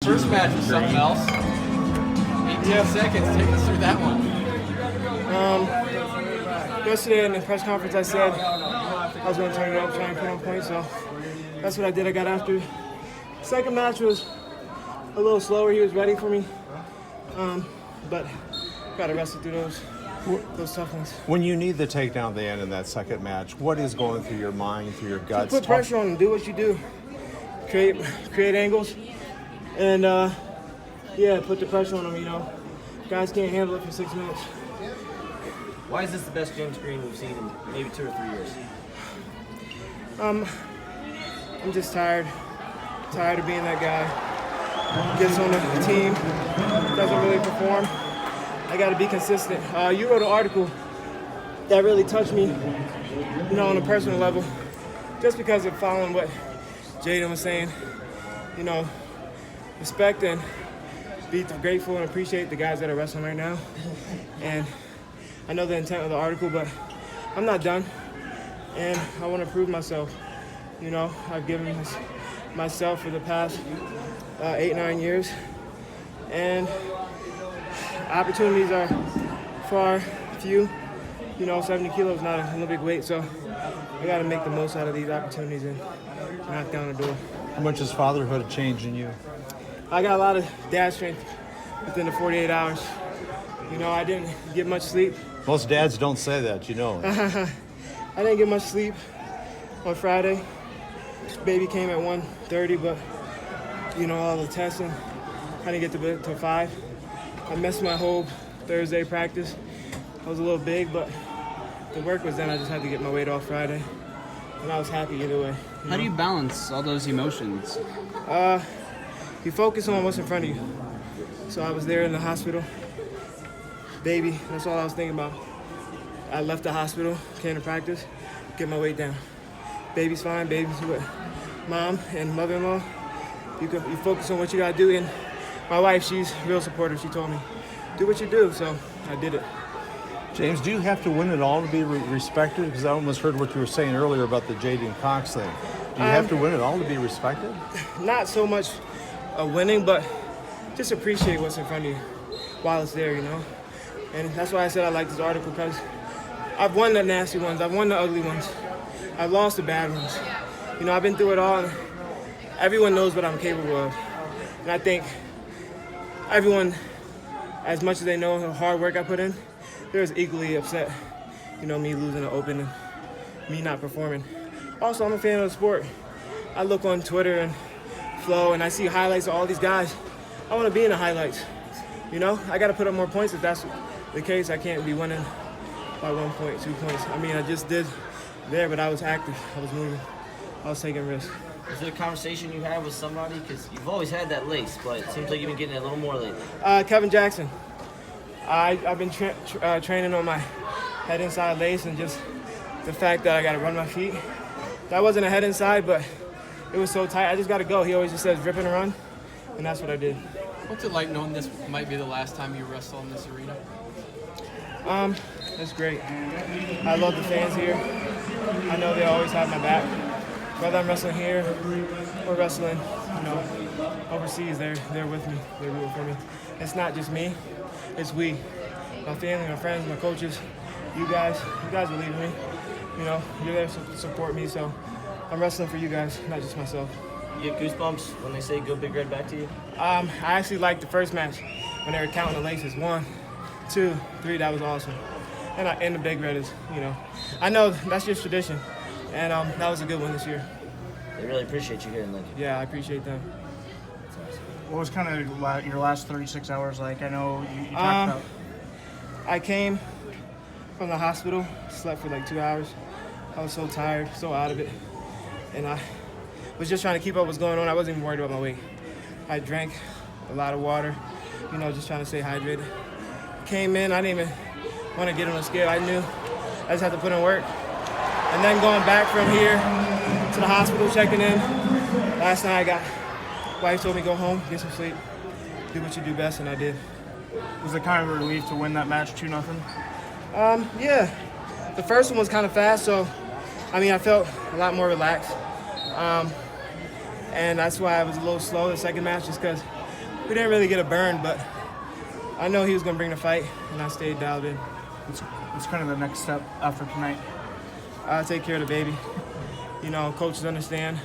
first match was something else. 18 seconds. Take us through that one. Yesterday in the press conference, I said I was going to turn it up, try and put on points. So that's what I did. I got after. Second match was a little slower. He was ready for me, but got to wrestle through those tough ones. When you need the takedown at the end in that second match, what is going through your mind, through your guts? Put pressure on him. Do what you do. Create angles, and put the pressure on him. You know, guys can't handle it for 6 minutes. Why is this the best James Green we've seen in maybe 2 or 3 years? I'm just tired of being that guy. Gets on the team, doesn't really perform. I got to be consistent. You wrote an article that really touched me, you know, on a personal level, just because of following what Jaden was saying. You know, respect and be grateful and appreciate the guys that are wrestling right now. And I know the intent of the article, but I'm not done, and I want to prove myself. You know, I've given myself for the past 8-9 years, and opportunities are far few. You know, 70 kilos is not an Olympic weight, so I got to make the most out of these opportunities and knock down the door. How much has fatherhood changed in you? I got a lot of dad strength within the 48 hours. You know, I didn't get much sleep. Most dads don't say that, you know. I didn't get much sleep on Friday. Baby came at 1:30, but, you know, all the testing, I didn't get to bed till 5. I missed my whole Thursday practice. I was a little big, but the work was done. I just had to get my weight off Friday, and I was happy either way. How do you balance all those emotions? You focus on what's in front of you. So I was there in the hospital. Baby, that's all I was thinking about. I left the hospital, came to practice, get my weight down. Baby's fine, baby's with mom and mother-in-law. You focus on what you gotta do, and my wife, she's real supportive. She told me, do what you do, so I did it. James, do you have to win it all to be respected? Because I almost heard what you were saying earlier about the Jaden Cox thing. Do you have to win it all to be respected? Not so much winning, but just appreciate what's in front of you while it's there, you know? And that's why I said I like this article, because I've won the nasty ones, I've won the ugly ones, I've lost the bad ones. You know, I've been through it all, and everyone knows what I'm capable of. And I think everyone, as much as they know the hard work I put in, they're as equally upset, you know, me losing the Open and me not performing. Also, I'm a fan of the sport. I look on Twitter and Flow, and I see highlights of all these guys. I want to be in the highlights. You know, I got to put up more points. If that's the case, I can't be winning by 1 point, 2 points. I mean, I just did there, but I was active. I was moving. I was taking risks. Is there a conversation you had with somebody? Because you've always had that lace, but it seems like you've been getting it a little more lately. Kevin Jackson. I've been training on my head inside lace, and just the fact that I got to run my feet. That wasn't a head inside, but it was so tight. I just got to go. He always just says rip and run, and that's what I did. What's it like knowing this might be the last time you wrestle in this arena? It's great. I love the fans here. I know they always have my back. Whether I'm wrestling here or wrestling, you know, overseas, they're with me. They're rooting for me. It's not just me. It's we. My family, my friends, my coaches, you guys believe in me. You know, you're there to support me, so I'm wrestling for you guys, not just myself. You get goosebumps when they say "Go Big Red" back to you? I actually liked the first match when they were counting the laces. 1, 2, 3. That was awesome. And the Big Red is, you know, I know that's just tradition, and that was a good one this year. They really appreciate you here in Lincoln. Yeah, I appreciate them. What was kind of your last 36 hours like? I know you talked about. I came from the hospital, slept for like 2 hours. I was so tired, so out of it, and I was just trying to keep up what's going on. I wasn't even worried about my weight. I drank a lot of water, you know, just trying to stay hydrated. Came in, I didn't even want to get on a scale. I knew I just had to put in work. And then going back from here to the hospital, checking in. Last night wife told me go home, get some sleep, do what you do best, and I did. Was it kind of a relief to win that match 2-0? Yeah. The first one was kind of fast, so I mean, I felt a lot more relaxed. And that's why I was a little slow the second match, just because we didn't really get a burn, but I know he was going to bring the fight, and I stayed dialed in. It's kind of the next step after tonight. I'll take care of the baby. You know, coaches understand.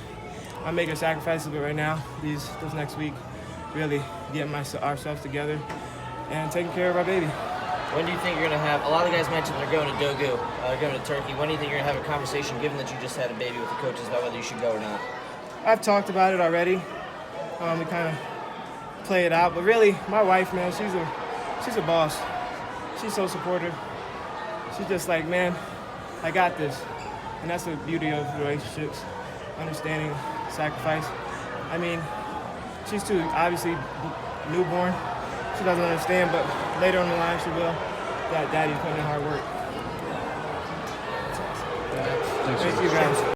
I'm making sacrifices, but right now, this next week, really getting ourselves together and taking care of our baby. When do you think you're going to have, a lot of guys mentioned they're going to Dogu, going to Turkey. When do you think you're going to have a conversation, given that you just had a baby with the coaches, about whether you should go or not? I've talked about it already. We kind of play it out, but really, my wife, man, she's a boss. She's so supportive. She's just like, man, I got this. And that's the beauty of relationships, understanding sacrifice. I mean, she's too obviously newborn. She doesn't understand, but later on the line she will. That daddy's putting in hard work. Thank you guys.